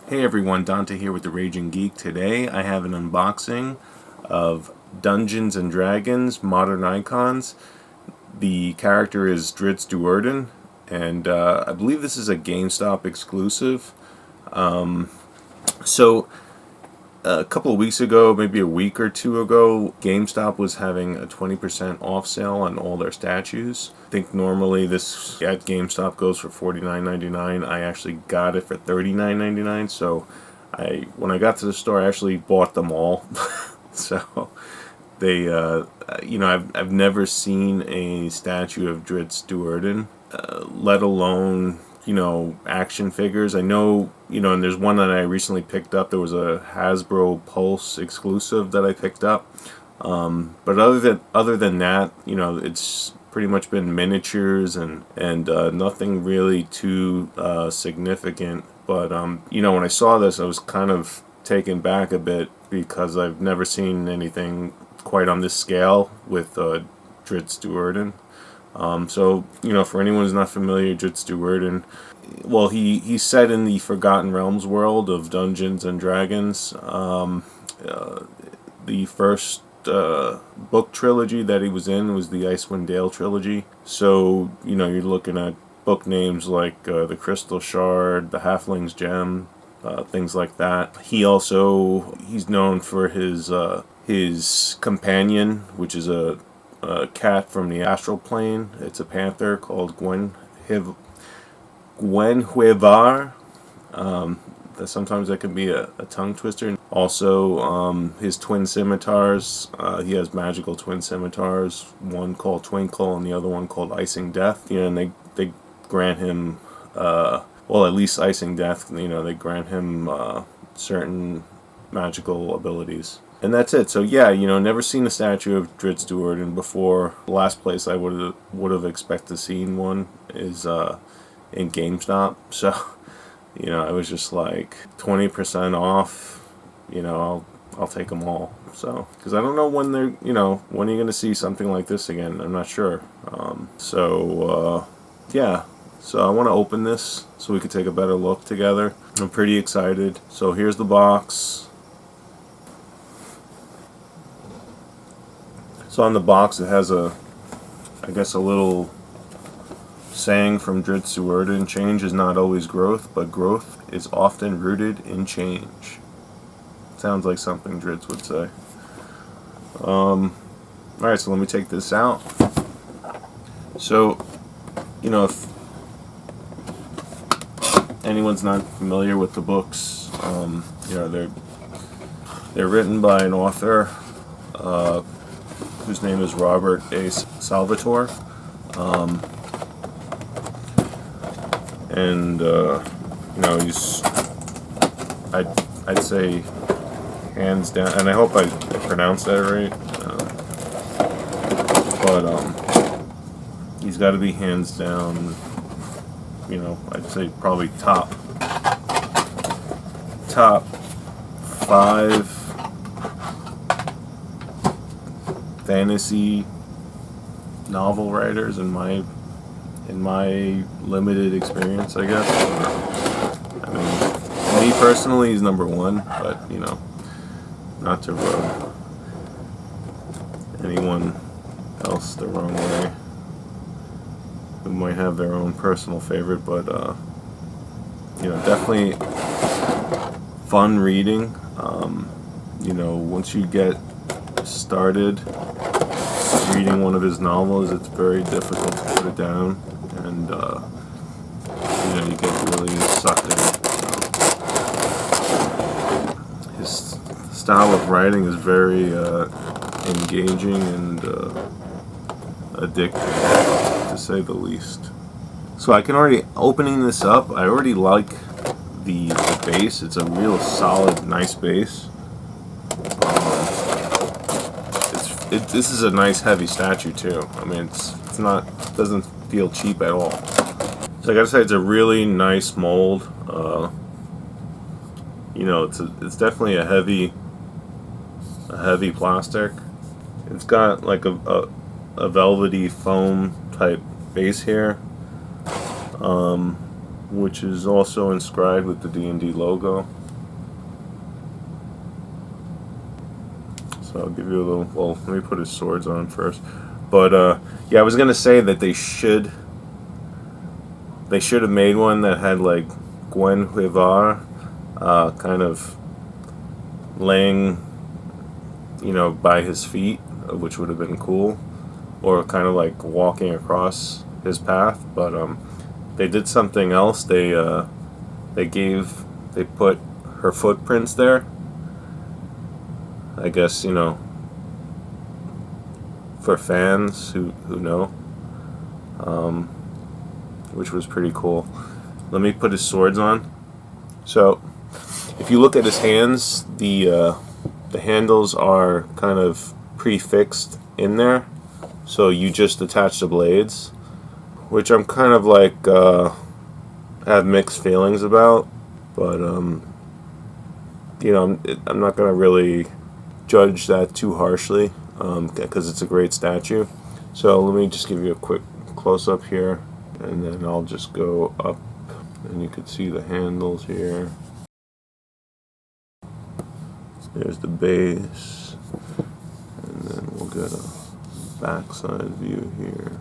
Hey everyone, Dante here with the Raging Geek. Today I have an unboxing of Dungeons and Dragons Modern Icons. The character is Drizzt, and I believe this is a Gamestop exclusive. So a couple of weeks ago, maybe a week or two ago, GameStop was having a 20% off sale on all their statues. I think normally this at GameStop goes for $49.99. I actually got it for $39.99. So when I got to the store, I actually bought them all. So they, I've never seen a statue of Drizzt, let alone action figures. I know, and there's one that I recently picked up. There was a Hasbro Pulse exclusive that I picked up. But other than that, it's pretty much been miniatures and nothing really too significant. But when I saw this, I was kind of taken back a bit because I've never seen anything quite on this scale with Drizzt. So, for anyone who's not familiar, Drizzt, well, he's set in the Forgotten Realms world of Dungeons and Dragons. The first book trilogy that he was in was the Icewind Dale trilogy. So, you're looking at book names like the Crystal Shard, the Halfling's Gem, things like that. He's known for his companion, which is a cat from the astral plane. It's a panther called Gwenhwyvar. Sometimes that can be a tongue twister. Also, his twin scimitars. He has magical twin scimitars. One called Twinkle and the other one called Icing Death. And they grant him, at least Icing Death. They grant him certain magical abilities. And that's it. So yeah, never seen a statue of Drizzt before. The last place I would have expected seen one is in GameStop. So I was just like 20% off. I'll take them all. So because I don't know when when are you gonna see something like this again? I'm not sure. Yeah. So I want to open this so we could take a better look together. I'm pretty excited. So here's the box. So on the box it has a little saying from Drizzt: change is not always growth, but growth is often rooted in change. Sounds like something Drizzt would say. Alright, so let me take this out. So, if anyone's not familiar with the books, they're written by an author whose name is Robert A. Salvatore. He's, I'd say, hands down, and I hope I pronounced that right, but he's got to be hands down, I'd say probably top 5 fantasy novel writers in my limited experience, I guess. Me personally, he's number 1, but not to rub anyone else the wrong way who might have their own personal favorite, but definitely fun reading. Once you get started reading one of his novels, it's very difficult to put it down, and you get really sucked in. His style of writing is very engaging and addictive, to say the least. So I can already, opening this up, I already like the base. It's a real solid, nice base. This is a nice heavy statue too. It's not, doesn't feel cheap at all. So I gotta say, it's a really nice mold. It's definitely a heavy plastic. It's got like a velvety foam type base here, which is also inscribed with the D&D logo. So I'll give you a little. Well, let me put his swords on first. But yeah, I was gonna say that they should have made one that had like Gwen Huivar kind of laying, by his feet, which would have been cool, or kind of like walking across his path. But they did something else. They put her footprints there. I guess for fans who know, which was pretty cool. Let me put his swords on. So, if you look at his hands, the handles are kind of prefixed in there. So you just attach the blades, which I'm kind of like have mixed feelings about. But I'm not gonna really judge that too harshly because it's a great statue. So let me just give you a quick close up here, and then I'll just go up, and you can see the handles here. There's the base, and then we'll get a backside view here.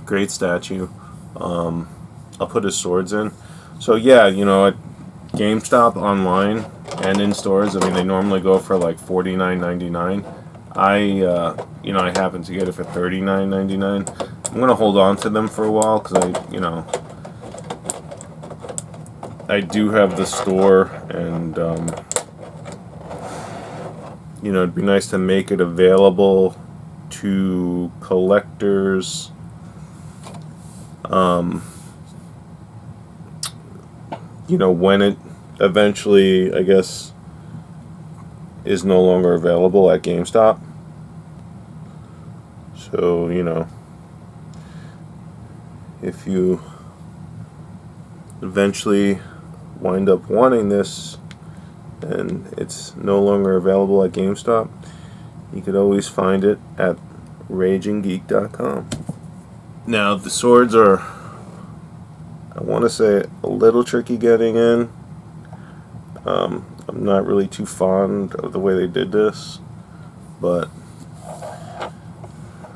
Great statue. I'll put his swords in. So yeah, at GameStop online and in stores, I mean they normally go for like $49.99. I happen to get it for $39.99. I'm gonna hold on to them for a while because I do have the store, and it'd be nice to make it available to collectors. When it eventually, I guess, is no longer available at GameStop. So, if you eventually wind up wanting this and it's no longer available at GameStop, you could always find it at raginggeek.com. Now, the swords are, I want to say, a little tricky getting in. I'm not really too fond of the way they did this, but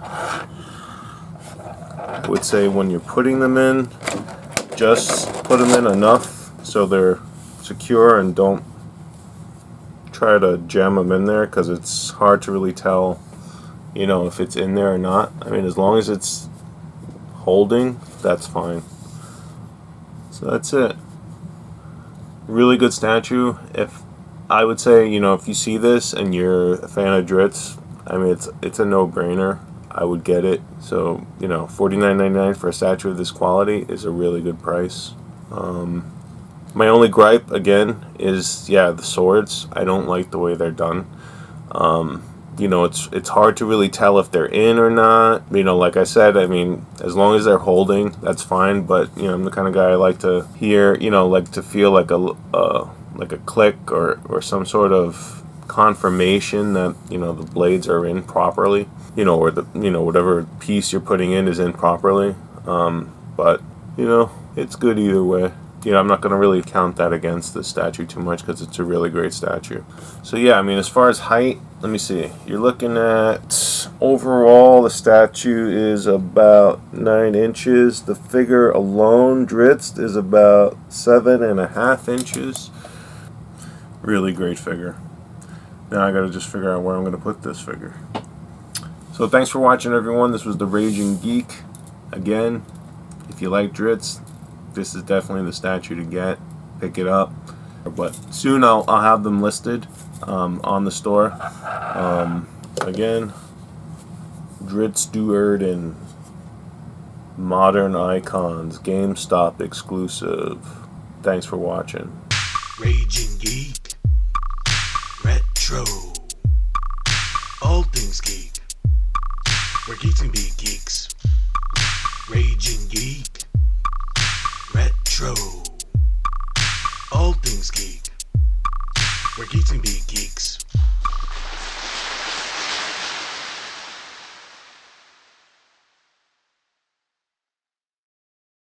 I would say when you're putting them in, just put them in enough so they're secure, and don't try to jam them in there because it's hard to really tell, if it's in there or not. I mean, as long as it's holding, that's fine. So that's it. Really good statue. If I would say, if you see this and you're a fan of Drizzt, I mean, it's a no-brainer. I would get it. So, $49.99 for a statue of this quality is a really good price. My only gripe, again, is, the swords. I don't like the way they're done. It's hard to really tell if they're in or not. Like I said, I mean, as long as they're holding, that's fine. But I'm the kind of guy I like to hear, like to feel like a click or some sort of confirmation that the blades are in properly. Or the whatever piece you're putting in is in properly. But it's good either way. I'm not going to really count that against the statue too much because it's a really great statue. So yeah, I mean, as far as height, let me see. You're looking at, overall, the statue is about 9 inches. The figure alone, Drizzt, is about 7.5 inches. Really great figure. Now I got to just figure out where I'm going to put this figure. So thanks for watching, everyone. This was the Raging Geek. Again, if you like Drizzt, this is definitely the statue to get. Pick it up. But soon I'll have them listed on the store. Again, Drizzt Do'Urden, Modern Icons, GameStop exclusive. Thanks for watching. Raging Geek, Retro, all things geek, where geeks can be geeks. Raging Geek, Retro. All things geek. Where geeks can be geeks.